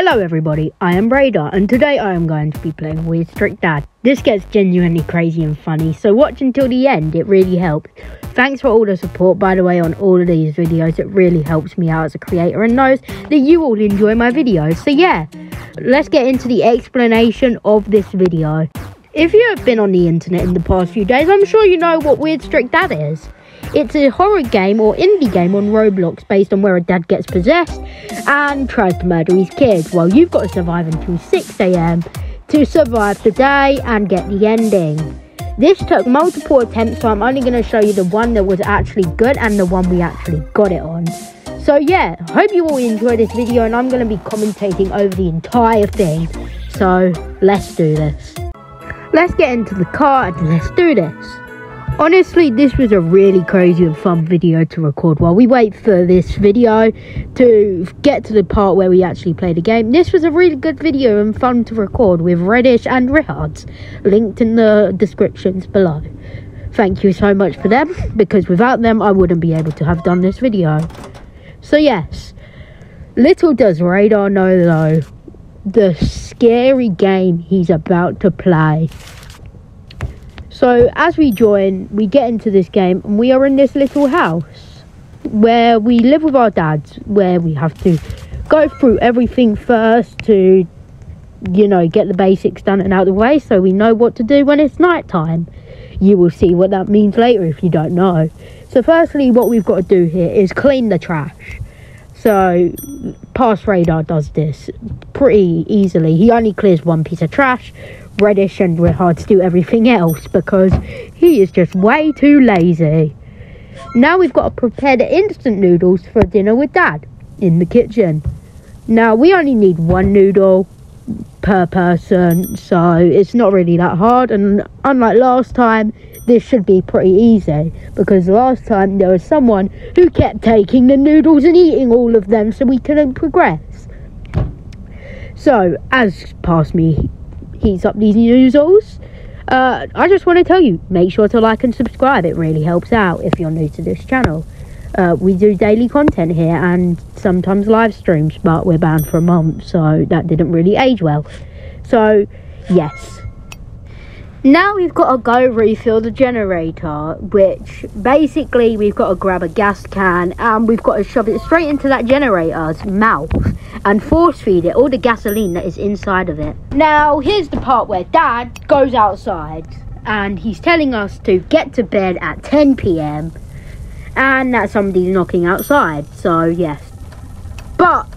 Hello everybody, I am Radar and today I am going to be playing Weird Strict Dad. This gets genuinely crazy and funny, so watch until the end, it really helps. Thanks for all the support by the way on all of these videos, it really helps me out as a creator and knows that you all enjoy my videos. So yeah, let's get into the explanation of this video. If you have been on the internet in the past few days, I'm sure you know what Weird Strict Dad is. It's a horror game or indie game on Roblox based on where a dad gets possessed and tries to murder his kids while you've got to survive until 6 AM to survive the day and get the ending. This took multiple attempts, so I'm only going to show you the one that was actually good and the one we actually got it on. So yeah, hope you all enjoy this video and I'm going to be commentating over the entire thing. So let's do this. Let's get into the car and let's do this. Honestly, this was a really crazy and fun video to record while we wait for this video to get to the part where we actually play the game. This was a really good video and fun to record with Reddish and Rihards, linked in the descriptions below. Thank you so much for them, because without them I wouldn't be able to have done this video. So yes, little does Radar know though, the scary game he's about to play. So as we join, we get into this game and we are in this little house where we live with our dads, where we have to go through everything first to, you know, get the basics done and out of the way so we know what to do when it's night time. You will see what that means later if you don't know. So firstly, what we've got to do here is clean the trash. So past Radar does this pretty easily. He only clears one piece of trash. Reddish and Rihards do everything else because he is just way too lazy. Now we've got to prepare the instant noodles for dinner with Dad in the kitchen. Now we only need one noodle per person, so it's not really that hard, and unlike last time this should be pretty easy because last time there was someone who kept taking the noodles and eating all of them so we couldn't progress. So as past me heats up these noodles, I just want to tell you, make sure to like and subscribe, it really helps out if you're new to this channel. We do daily content here and sometimes live streams, but we're banned for a month, so that didn't really age well. So yes, now we've got to go refill the generator, which basically we've got to grab a gas can and we've got to shove it straight into that generator's mouth and force feed it all the gasoline that is inside of it. Now here's the part where Dad goes outside and he's telling us to get to bed at 10 PM and that somebody's knocking outside. So yes, but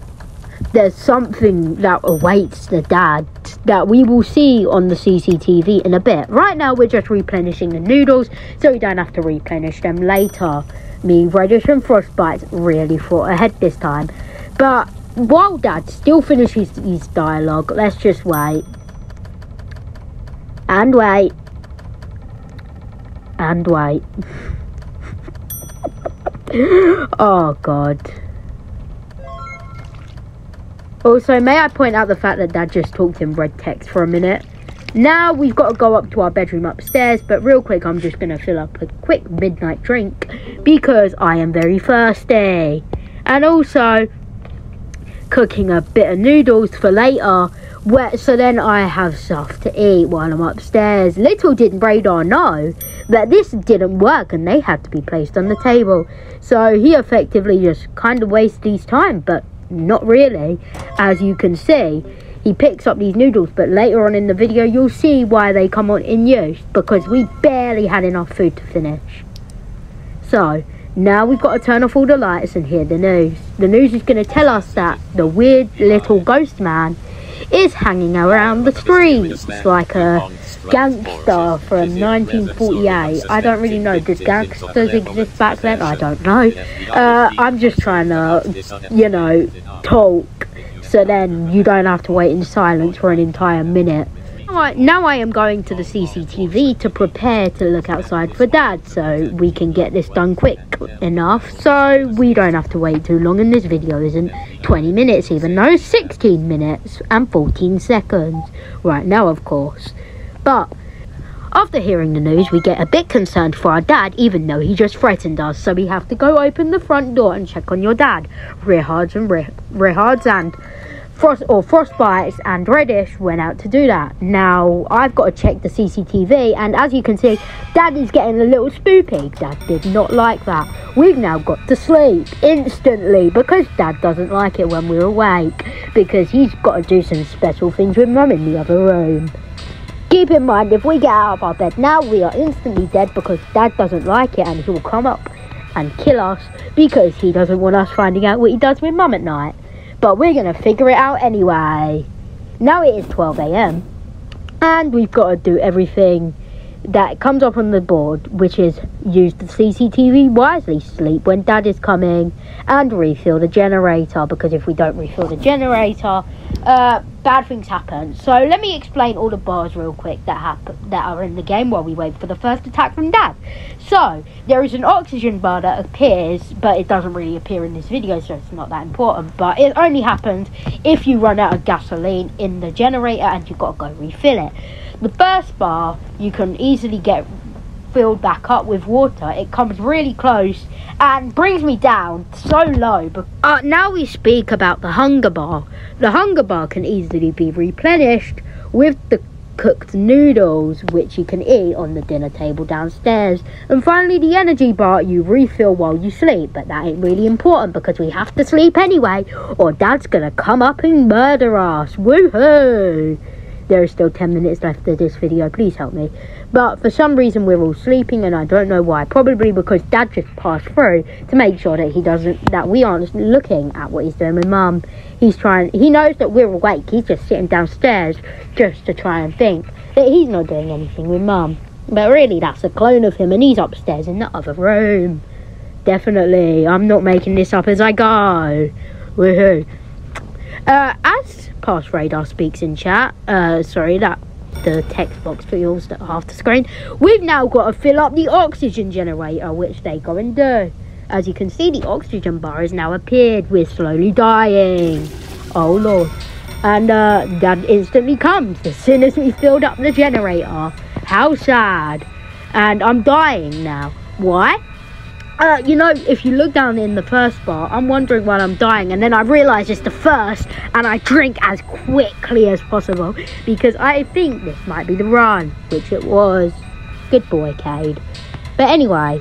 there's something that awaits the dad that we will see on the CCTV in a bit. Right now we're just replenishing the noodles so we don't have to replenish them later. Me, Reddish and Frostbite really thought ahead this time. But while Dad still finishes his dialogue, let's just wait. And wait. And wait. Oh God. Also, may I point out the fact that Dad just talked in red text for a minute. Now we've got to go up to our bedroom upstairs, but real quick I'm just going to fill up a quick midnight drink because I am very thirsty. And also cooking a bit of noodles for later, so then I have stuff to eat while I'm upstairs. Little did Radar know that this didn't work and they had to be placed on the table. So he effectively just kind of wasted his time, but not really. As you can see, he picks up these noodles, but later on in the video you'll see why they come on in use, because we barely had enough food to finish. So now we've got to turn off all the lights and hear the news. The news is going to tell us that the weird little ghost man is hanging around the streets like a gangster from 1948. I don't really know, did gangsters exist back then? I don't know. I'm just trying to, you know, talk so then you don't have to wait in silence for an entire minute. Now I am going to the CCTV to prepare to look outside for Dad so we can get this done quick enough so we don't have to wait too long, and this video isn't 20 minutes even though it's 16 minutes and 14 seconds right now of course. But after hearing the news we get a bit concerned for our dad, even though he just threatened us, so we have to go open the front door and check on your dad. Rihards and Frostbites and Reddish went out to do that. Now I've got to check the CCTV, and as you can see, Dad is getting a little spoopy. Dad did not like that. We've now got to sleep instantly because Dad doesn't like it when we're awake, because he's got to do some special things with Mum in the other room. Keep in mind, if we get out of our bed now, we are instantly dead because Dad doesn't like it, and he will come up and kill us because he doesn't want us finding out what he does with Mum at night. But we're going to figure it out anyway. Now it is 12 AM. And we've got to do everything that comes up on the board, which is use the CCTV wisely, sleep when Dad is coming, and refill the generator. Because if we don't refill the generator, bad things happen. So let me explain all the bars real quick that are in the game while we wait for the first attack from Dad. So there is an oxygen bar that appears, but it doesn't really appear in this video, so it's not that important. But it only happens if you run out of gasoline in the generator and you've got to go refill it. The first bar you can easily get filled back up with water. It comes really close and brings me down so low. But now we speak about the hunger bar. The hunger bar can easily be replenished with the cooked noodles, which you can eat on the dinner table downstairs. And finally, the energy bar you refill while you sleep, but that ain't really important because we have to sleep anyway, or Dad's gonna come up and murder us. Woohoo! There is still 10 minutes left of this video, please help me. But for some reason we're all sleeping, and I don't know why. Probably because Dad just passed through to make sure that we aren't looking at what he's doing with Mum. He knows that we're awake. He's just sitting downstairs just to try and think that he's not doing anything with Mum. But really, that's a clone of him, and he's upstairs in the other room. Definitely, I'm not making this up as I go. Woohoo. As Past Radar speaks in chat, the text box fills half the screen. We've now got to fill up the oxygen generator, which they go and do. As you can see, the oxygen bar has now appeared. We're slowly dying. Oh lord. And Dad instantly comes as soon as we filled up the generator. How sad. And I'm dying now. Why? You know, if you look down in the first bar, I'm wondering why I'm dying, and then I realise it's the first, and I drink as quickly as possible, because I think this might be the run, which it was. Good boy, Cade. But anyway,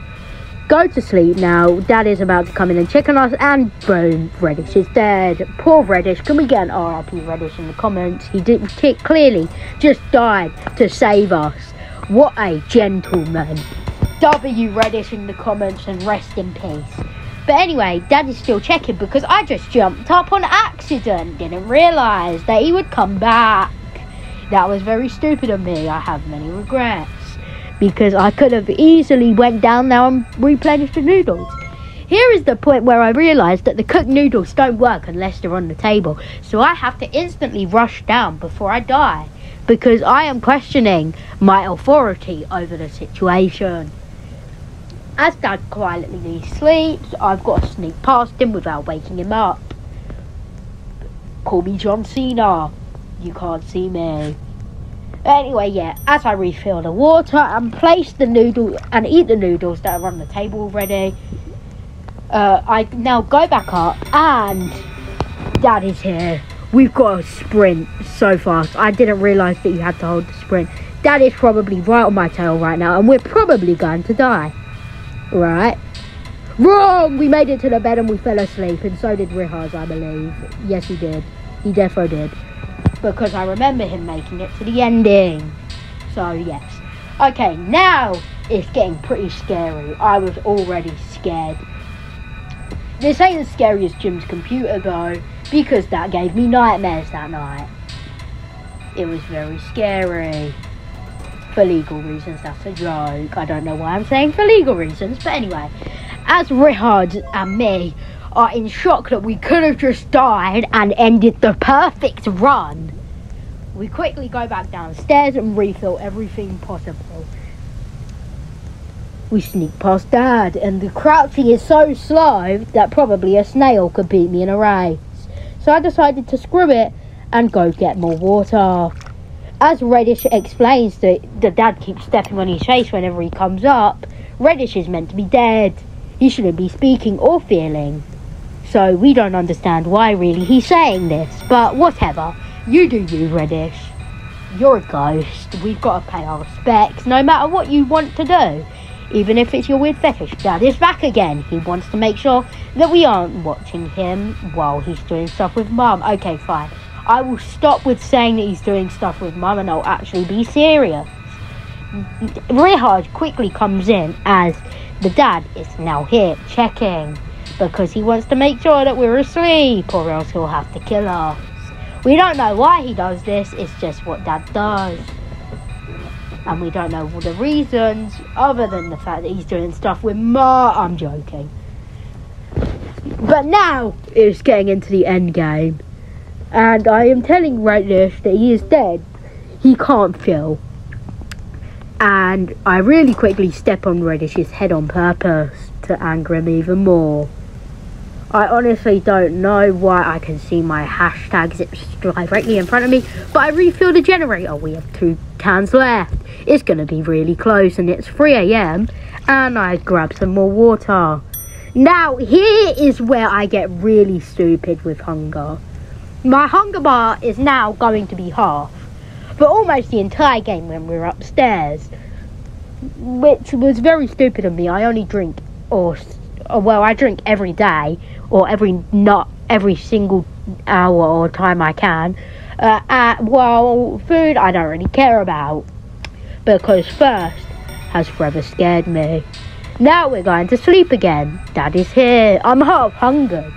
go to sleep now. Dad is about to come in and check on us, and boom, Reddish is dead. Poor Reddish. Can we get an RIP Reddish in the comments? He clearly just died to save us. What a gentleman. W Reddish in the comments and rest in peace. But anyway, Dad is still checking because I just jumped up on accident. Didn't realise that he would come back. That was very stupid of me. I have many regrets, because I could have easily went down there and replenished the noodles. Here is the point where I realised that the cooked noodles don't work unless they're on the table. So I have to instantly rush down before I die, because I am questioning my authority over the situation. As Dad quietly sleeps, I've got to sneak past him without waking him up. Call me John Cena. You can't see me. Anyway, yeah, as I refill the water and place the noodle and eat the noodles that are on the table already, I now go back up and Dad is here. We've got to sprint so fast. I didn't realise that you had to hold the sprint. Dad is probably right on my tail right now, and we're probably going to die. Right? Wrong! We made it to the bed and we fell asleep, and so did Rihaz, I believe. Yes, he did. He defo did. Because I remember him making it to the ending. So, yes. Okay, now it's getting pretty scary. I was already scared. This ain't as scary as Jim's computer, though, because that gave me nightmares that night. It was very scary. For legal reasons, that's a joke. I don't know why I'm saying for legal reasons, but anyway, as Rihard and me are in shock that we could have just died and ended the perfect run, we quickly go back downstairs and refill everything possible. We sneak past Dad, and the crouching is so slow that probably a snail could beat me in a race. So I decided to screw it and go get more water. As Reddish explains that the Dad keeps stepping on his face whenever he comes up, Reddish is meant to be dead. He shouldn't be speaking or feeling. So we don't understand why really he's saying this. But whatever. You do you, Reddish. You're a ghost. We've got to pay our respects no matter what you want to do. Even if it's your weird fetish. Dad is back again. He wants to make sure that we aren't watching him while he's doing stuff with Mum. Okay, fine. I will stop with saying that he's doing stuff with Mum and I'll actually be serious. Rihard quickly comes in as the dad is now here checking because he wants to make sure that we're asleep or else he'll have to kill us. We don't know why he does this, it's just what Dad does. And we don't know the reasons other than the fact that he's doing stuff with Ma. I'm joking. But now it's getting into the end game. And I am telling Reddish that he is dead. He can't feel. And I really quickly step on Reddish's head on purpose to anger him even more. I honestly don't know why I can see my hashtag zips directly in front of me, but I refill the generator. We have 2 cans left. It's going to be really close and it's 3 AM and I grab some more water. Now here is where I get really stupid with hunger. My hunger bar is now going to be half for almost the entire game when we're upstairs, which was very stupid of me. I only drink I drink every day or every single hour or time I can. Well, food I don't really care about because thirst has forever scared me. Now we're going to sleep again. Dad is here. I'm half hungered,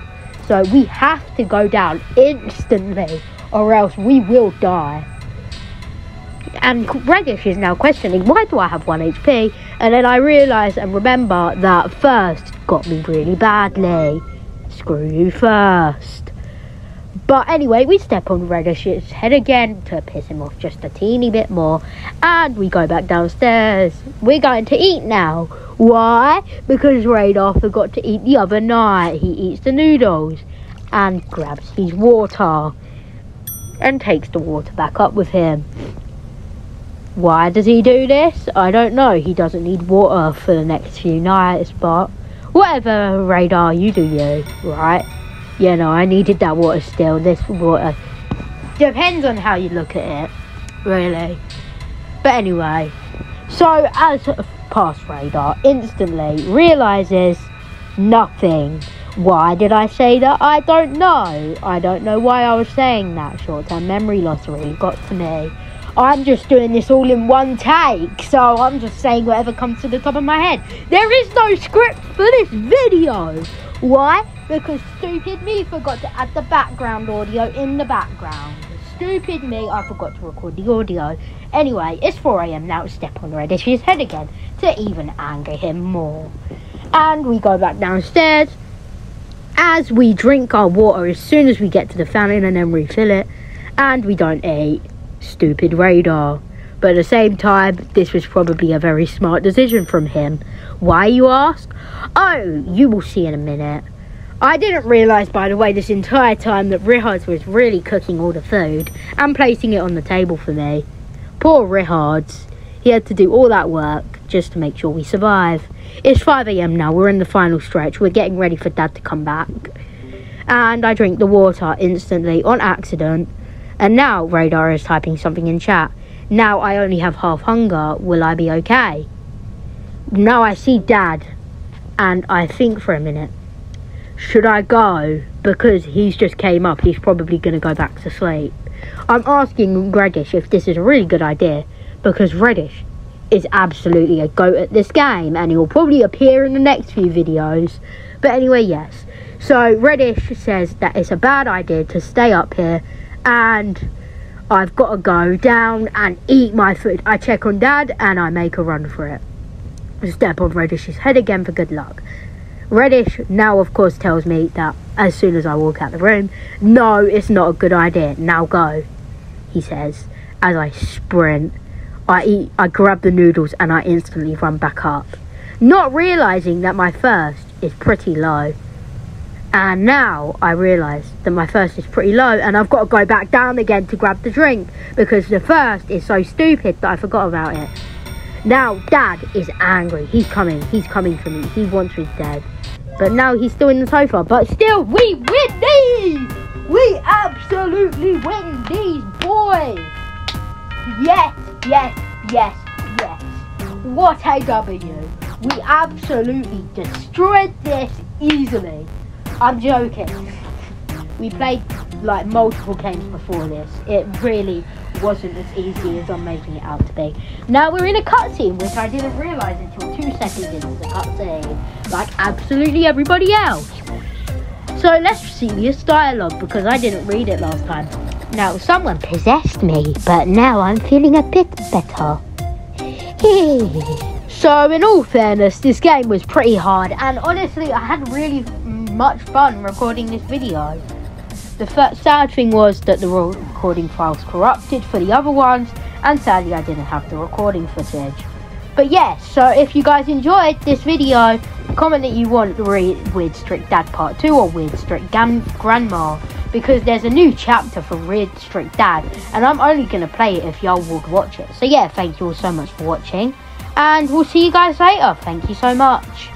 so we have to go down instantly or else we will die. And Reddish is now questioning, why do I have 1 HP? And then I realise and remember that thirst got me really badly. Screw you, Thirst. But anyway, we step on Reddish's head again to piss him off just a teeny bit more. And we go back downstairs. We're going to eat now. Why? Because Radar forgot to eat the other night. He eats the noodles and grabs his water and takes the water back up with him. Why does he do this? I don't know. He doesn't need water for the next few nights, but whatever, Radar, you do you, right? You know, I needed that water still. This water depends on how you look at it, really. But anyway, so as past Radar instantly realises nothing. Why did I say that? I don't know. I don't know why I was saying that. Short-term memory loss really got to me. I'm just doing this all in one take, so I'm just saying whatever comes to the top of my head. There is no script for this video. Why? Because stupid me forgot to add the background audio in the background. Stupid me, I forgot to record the audio. Anyway, it's 4 AM now. Step on Reddish's head again to even anger him more. And we go back downstairs as we drink our water as soon as we get to the fountain and then refill it. And we don't eat. Stupid Radar. But at the same time, this was probably a very smart decision from him. Why, you ask? Oh, you will see in a minute. I didn't realise, by the way, this entire time that Rihards was really cooking all the food and placing it on the table for me. Poor Rihards. He had to do all that work just to make sure we survive. It's 5 AM now. We're in the final stretch. We're getting ready for Dad to come back. And I drink the water instantly on accident. And now Radar is typing something in chat. Now I only have half hunger. Will I be okay? Now I see Dad. And I think for a minute. Should I go? Because he's just came up. He's probably going to go back to sleep. I'm asking Reddish if this is a really good idea. Because Reddish is absolutely a goat at this game. And he will probably appear in the next few videos. But anyway, yes. So Reddish says that it's a bad idea to stay up here. And I've got to go down and eat my food. I check on Dad and I make a run for it. Step on Reddish's head again for good luck. Reddish now of course tells me that as soon as I walk out the room, no, it's not a good idea. Now go, he says, as I sprint. I grab the noodles and I instantly run back up, not realising that my thirst is pretty low. And now I realise that my thirst is pretty low and I've got to go back down again to grab the drink because the thirst is so stupid that I forgot about it. Now Dad is angry. He's coming for me. He wants me dead. But now he's still in the sofa. But still, we win these! We absolutely win these, boys! Yes, yes, yes, yes. What a W. We absolutely destroyed this easily. I'm joking. We played like multiple games before this. It really wasn't as easy as I'm making it out to be. Now we're in a cutscene, which I didn't realise until 2 seconds into the cutscene, like absolutely everybody else. So let's see this dialogue, because I didn't read it last time. Now, someone possessed me, but now I'm feeling a bit better. So in all fairness, this game was pretty hard, and honestly I had really much fun recording this video. The sad thing was that the recording files corrupted for the other ones, and sadly I didn't have the recording footage. But yes, so if you guys enjoyed this video, comment that you want Weird Strict Dad Part 2 or Weird Strict Grandma, because there's a new chapter for Weird Strict Dad, and I'm only going to play it if y'all would watch it. So yeah, thank you all so much for watching, and we'll see you guys later. Thank you so much.